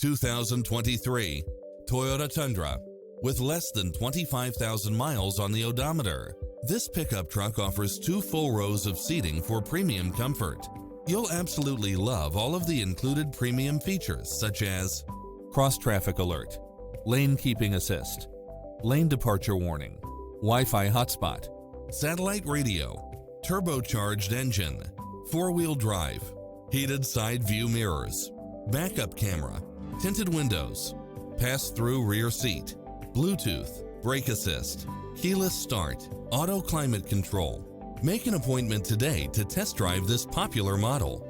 2023 Toyota Tundra. With less than 25,000 miles on the odometer, this pickup truck offers 2 full rows of seating for premium comfort. You'll absolutely love all of the included premium features such as cross-traffic alert, lane keeping assist, lane departure warning, Wi-Fi hotspot, satellite radio, turbocharged engine, 4-wheel drive, heated side view mirrors, backup camera, tinted windows, pass-through rear seat, Bluetooth, brake assist, keyless start, auto climate control. Make an appointment today to test drive this popular model.